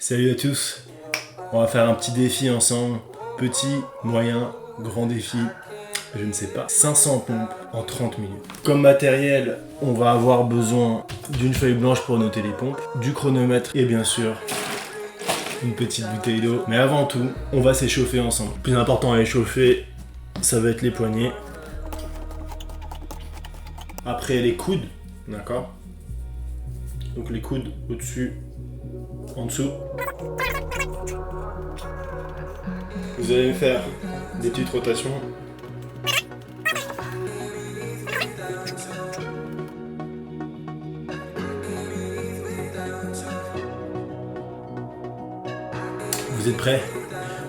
Salut à tous, on va faire un petit défi ensemble, petit, moyen, grand défi, je ne sais pas, 500 pompes en 30 minutes. Comme matériel, on va avoir besoin d'une feuille blanche pour noter les pompes, du chronomètre et bien sûr une petite bouteille d'eau. Mais avant tout, on va s'échauffer ensemble. Le plus important à échauffer, ça va être les poignets. Après les coudes, d'accord? Donc les coudes au-dessus, en dessous. Vous allez me faire des petites rotations. Vous êtes prêts?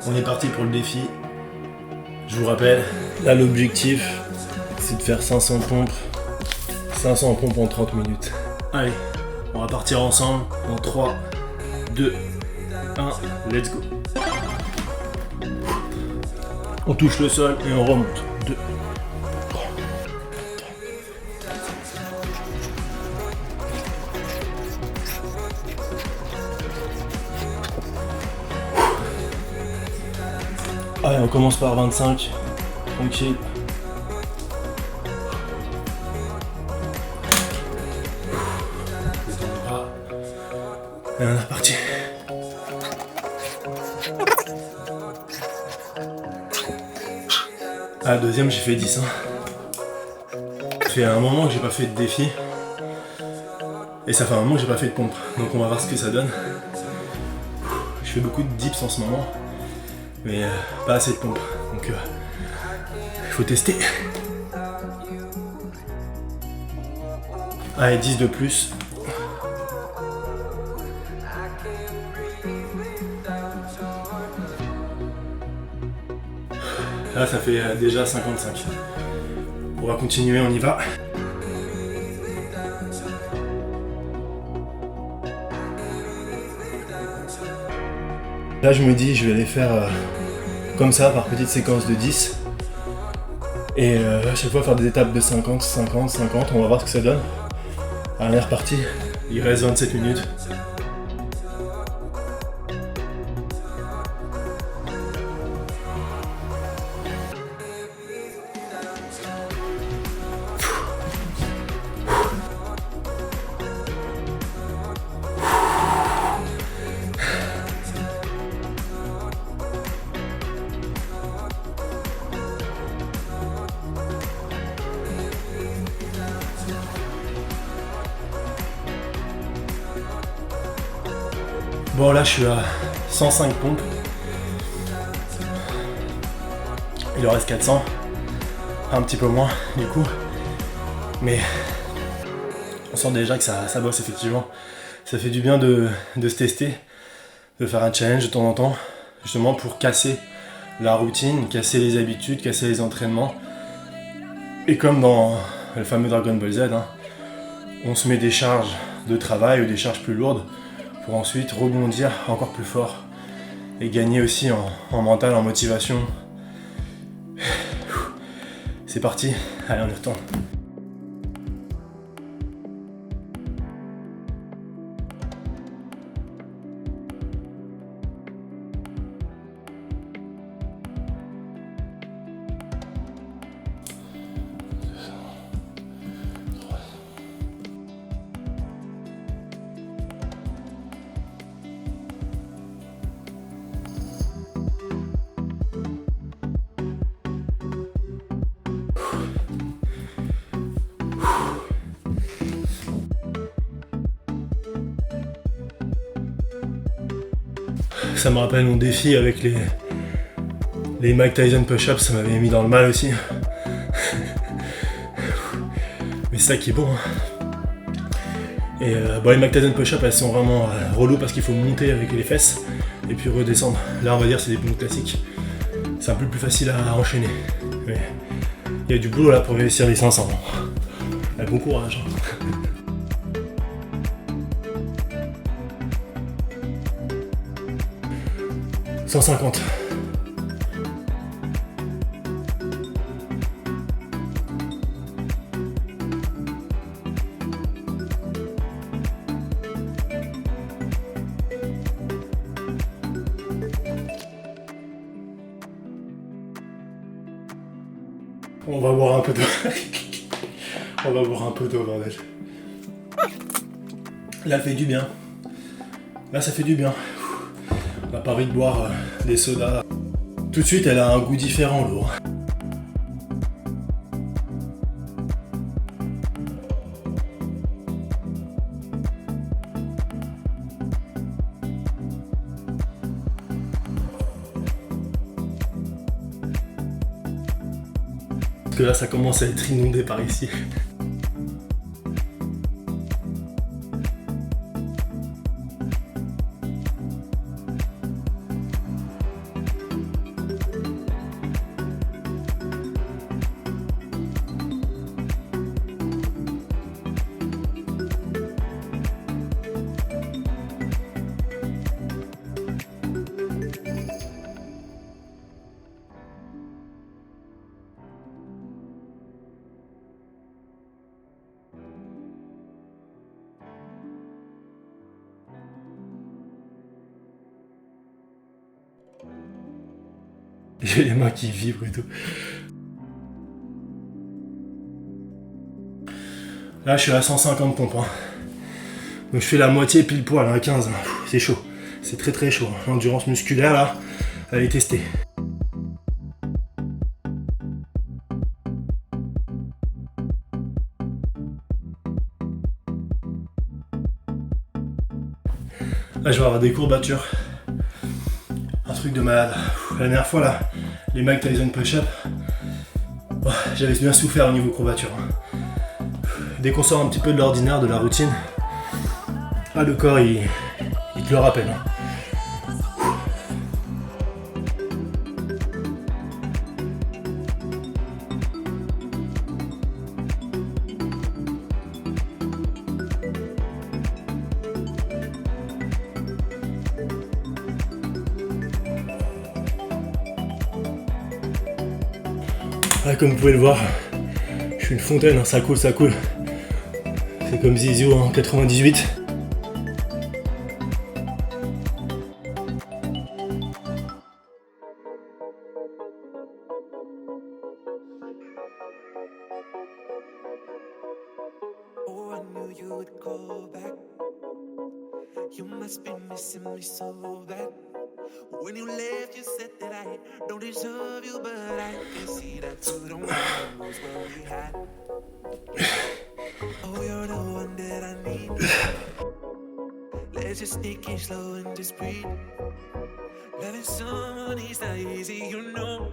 On est parti pour le défi. Je vous rappelle, là l'objectif, c'est de faire 500 pompes. 500 pompes en 30 minutes. Allez, on va partir ensemble en 3, 2, 1, let's go. On touche le sol et on remonte. 2, 3, 4. Allez, on commence par 25. Tranquille. Et on est reparti. Ah, deuxième, j'ai fait 10. Ça fait un moment que j'ai pas fait de défi. Et ça fait un moment que j'ai pas fait de pompe. Donc on va voir ce que ça donne. Je fais beaucoup de dips en ce moment. Mais pas assez de pompe. Donc il faut tester. Allez, 10 de plus. Là, ça fait déjà 55. On va continuer, on y va. Là, je me dis, je vais les faire comme ça, par petites séquences de 10. Et à chaque fois, faire des étapes de 50, 50, 50. On va voir ce que ça donne. Allez, on est reparti. Il reste 27 minutes. Bon, là je suis à 105 pompes. Il en reste 400. Un petit peu moins du coup. Mais on sent déjà que ça bosse effectivement. Ça fait du bien de se tester, de faire un challenge de temps en temps, justement pour casser la routine, casser les habitudes, casser les entraînements. Et comme dans le fameux Dragon Ball Z, on se met des charges de travail ou des charges plus lourdes pour ensuite rebondir encore plus fort et gagner aussi en mental, en motivation. C'est parti, allez on y retourne. Ça me rappelle mon défi avec les Mike Tyson push-ups, ça m'avait mis dans le mal aussi. Mais c'est ça qui est bon. Et les Mike Tyson push-ups, elles sont vraiment relou parce qu'il faut monter avec les fesses et puis redescendre. Là on va dire c'est des pompes classiques. C'est un peu plus facile à enchaîner. Mais il y a du boulot là pour réussir les 500. Bon courage. 150. On va boire un peu d'eau. On va boire un peu d'eau, bordel. Là, ça fait du bien. Là, ça fait du bien. On n'a pas envie de boire des sodas. Tout de suite, elle a un goût différent, l'eau. Parce que là, ça commence à être inondé par ici. J'ai les mains qui vibrent et tout. Là, je suis à 150 pompes. Hein. Donc je fais la moitié pile poil, à 15. C'est chaud. C'est très très chaud. L'endurance musculaire, là, elle est testée. Là, je vais avoir des courbatures. Un truc de malade. La dernière fois, là, les Mike Tyson push-up, oh, j'avais bien souffert au niveau courbature. Dès qu'on sort un petit peu de l'ordinaire, de la routine, ah, le corps, il te le rappelle. Hein. Ah, comme vous pouvez le voir, je suis une fontaine, hein, ça coule, ça coule. C'est comme Zizou en 98. Oh, I knew you would go back. You must be missing me so bad. When you left, you said that I don't deserve you, but I can see that you don't know what we had. Oh, you're the one that I need. Let's just take it slow and just breathe. Loving someone is not easy, you know,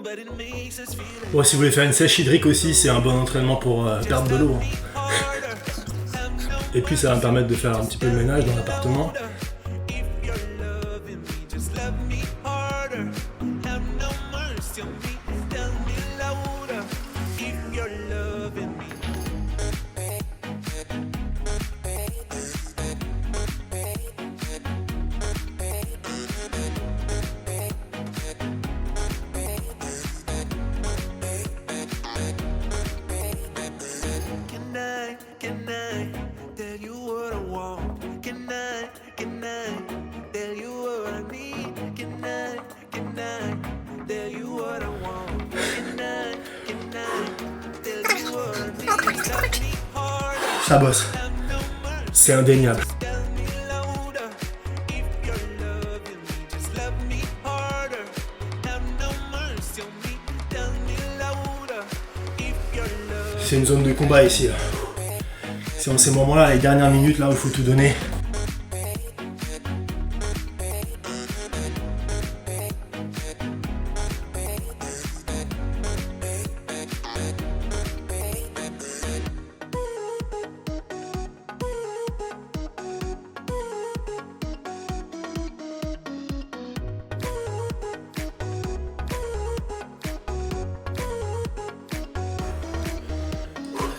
but it makes us feel. Bon, si vous voulez faire une sèche hydrique aussi, c'est un bon entraînement pour perdre de l'eau. Hein. Et puis ça va me permettre de faire un petit peu de ménage dans l'appartement. Ça bosse, c'est indéniable. C'est une zone de combat ici. Là. C'est en ces moments-là, les dernières minutes là où il faut tout donner.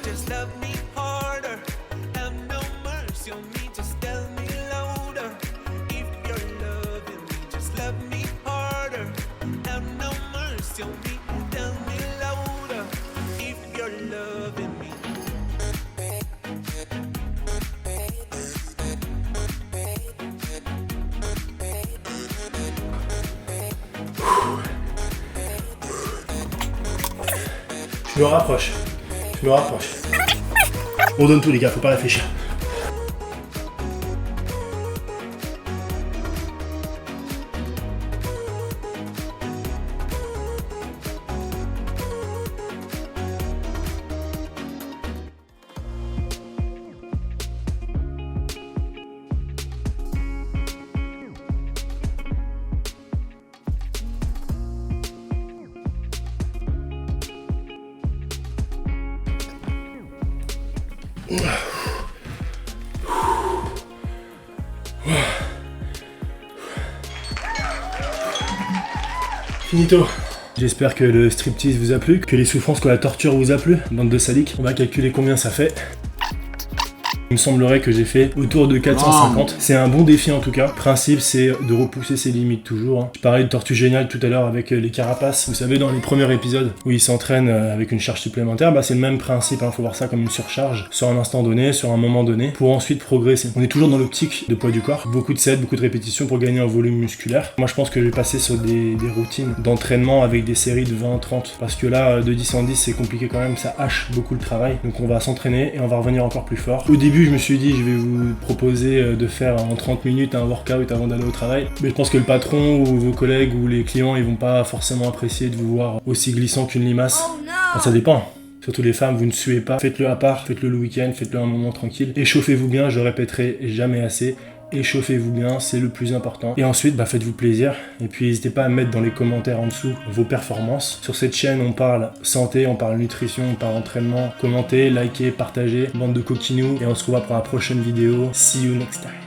Just love me harder, have no mercy on me, just Je me rapproche. On donne tout les gars, faut pas réfléchir. Finito. J'espère que le striptease vous a plu, que les souffrances, que la torture vous a plu. Bande de sadiques. On va calculer combien ça fait. Il me semblerait que j'ai fait autour de 450. C'est un bon défi en tout cas. Le principe, c'est de repousser ses limites toujours. Je parlais de Tortue Géniale tout à l'heure avec les carapaces. Vous savez, dans les premiers épisodes où ils s'entraînent avec une charge supplémentaire, bah, c'est le même principe. Faut voir ça comme une surcharge sur un instant donné, sur un moment donné, pour ensuite progresser. On est toujours dans l'optique de poids du corps. Beaucoup de sets, beaucoup de répétitions pour gagner en volume musculaire. Moi, je pense que je vais passer sur des routines d'entraînement avec des séries de 20-30. Parce que là, de 10 en 10, c'est compliqué quand même. Ça hache beaucoup le travail. Donc on va s'entraîner et on va revenir encore plus fort. Au début, je me suis dit, je vais vous proposer de faire en 30 minutes un workout avant d'aller au travail. Mais je pense que le patron ou vos collègues ou les clients, ils vont pas forcément apprécier de vous voir aussi glissant qu'une limace. Enfin, ça dépend. Surtout les femmes, vous ne suez pas. Faites-le à part, faites-le le week-end, faites-le un moment tranquille. Échauffez-vous bien, je répéterai jamais assez. Échauffez-vous bien, c'est le plus important. Et ensuite, faites-vous plaisir. Et puis, n'hésitez pas à mettre dans les commentaires en dessous vos performances. Sur cette chaîne, on parle santé, on parle nutrition, on parle entraînement. Commentez, likez, partagez. Bande de coquinous. Et on se revoit pour la prochaine vidéo. See you next time.